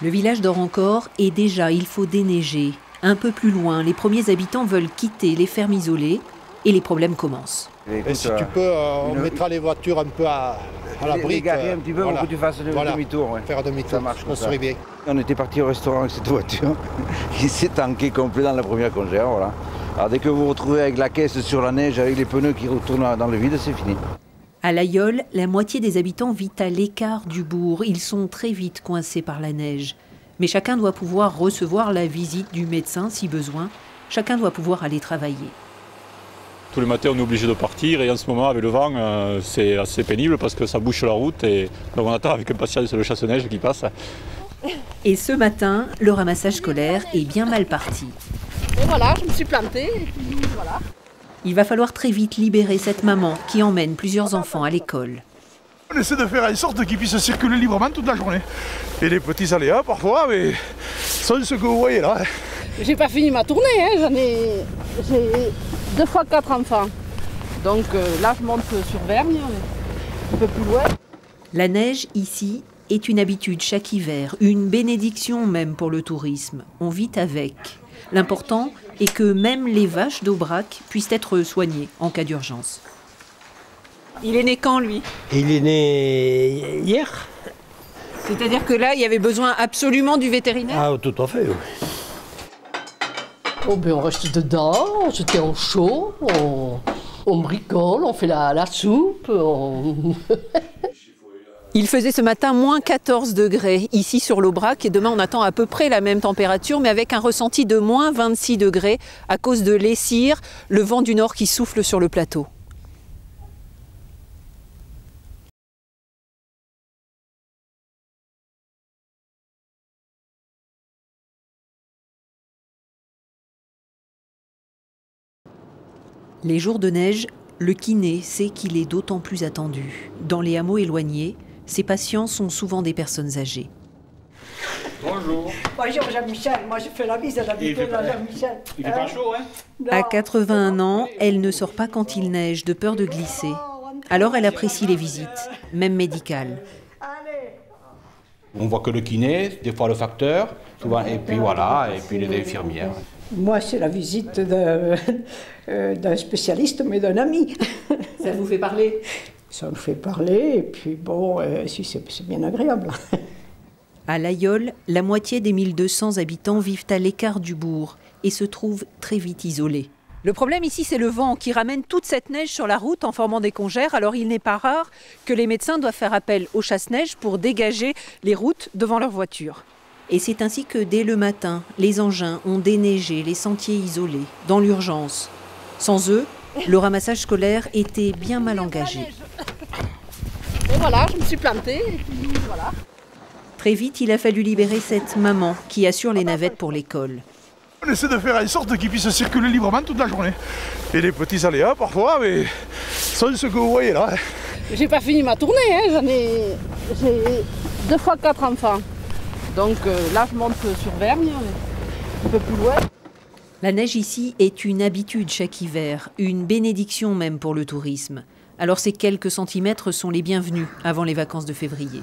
Le village dort encore et déjà il faut déneiger. Un peu plus loin, les premiers habitants veulent quitter les fermes isolées et les problèmes commencent. Et si tu peux, on mettra les voitures un peu à l'abri. Les garer un petit peu pour que tu fasses demi-tour. Ouais. Faire demi-tour, ça marche ça serait bien. On était parti au restaurant avec cette voiture. Il s'est tanké complet dans la première congère. Voilà. Alors dès que vous vous retrouvez avec la caisse sur la neige, avec les pneus qui retournent dans le vide, c'est fini. À l'Ailleul, la moitié des habitants vit à l'écart du bourg. Ils sont très vite coincés par la neige. Mais chacun doit pouvoir recevoir la visite du médecin si besoin. Chacun doit pouvoir aller travailler. Tous les matins, on est obligé de partir et en ce moment, avec le vent, c'est assez pénible parce que ça bouche la route. Et donc on attend avec impatience le chasse-neige qui passe. Et ce matin, le ramassage scolaire est bien mal parti. Et voilà, je me suis plantée. Et puis voilà. Il va falloir très vite libérer cette maman qui emmène plusieurs enfants à l'école. On essaie de faire en sorte qu'ils puissent circuler librement toute la journée. Et les petits aléas parfois, mais sont ce que vous voyez là. J'ai pas fini ma tournée, hein. J'ai 2 fois 4 enfants. Donc là, je monte sur Vergne, un peu plus loin. La neige ici est une habitude chaque hiver, une bénédiction même pour le tourisme. On vit avec. L'important est que même les vaches d'Aubrac puissent être soignées en cas d'urgence. Il est né quand, lui? Il est né hier. C'est-à-dire que là, il y avait besoin absolument du vétérinaire? Ah, tout à fait, oui. Oh ben on reste dedans, on se tient au chaud, on bricole, on fait la soupe. Il faisait ce matin moins 14 degrés ici sur l'Aubrac et demain on attend à peu près la même température mais avec un ressenti de moins 26 degrés à cause de l'Essire, le vent du nord qui souffle sur le plateau. Les jours de neige, le kiné sait qu'il est d'autant plus attendu. Dans les hameaux éloignés, ces patients sont souvent des personnes âgées. Bonjour. Bonjour Jean-Michel, moi je fais la bise à l'habitude à Jean-Michel. Il fait pas chaud, hein? À 81 ans, elle ne sort pas quand il neige de peur de glisser. Alors elle apprécie les visites, même médicales. On voit que le kiné, des fois le facteur, souvent, et puis voilà, et puis les infirmières. Moi c'est la visite d'un spécialiste mais d'un ami. Ça vous fait parler? Ça nous fait parler et puis bon, si c'est bien agréable. À l'Ailleul, la moitié des 1200 habitants vivent à l'écart du bourg et se trouvent très vite isolés. Le problème ici, c'est le vent qui ramène toute cette neige sur la route en formant des congères. Alors il n'est pas rare que les médecins doivent faire appel au chasse-neige pour dégager les routes devant leurs voitures. Et c'est ainsi que dès le matin, les engins ont déneigé les sentiers isolés, dans l'urgence. Sans eux, le ramassage scolaire était bien mal engagé. Et voilà, je me suis plantée. Et puis voilà. Très vite, il a fallu libérer cette maman qui assure les navettes pour l'école. On essaie de faire en sorte qu'ils puissent circuler librement toute la journée. Et les petits aléas parfois, mais sont ce que vous voyez là. J'ai pas fini ma tournée, hein. J'ai 2 fois 4 enfants. Donc là, je monte sur Vergne, un peu plus loin. La neige ici est une habitude chaque hiver, une bénédiction même pour le tourisme. Alors ces quelques centimètres sont les bienvenus avant les vacances de février.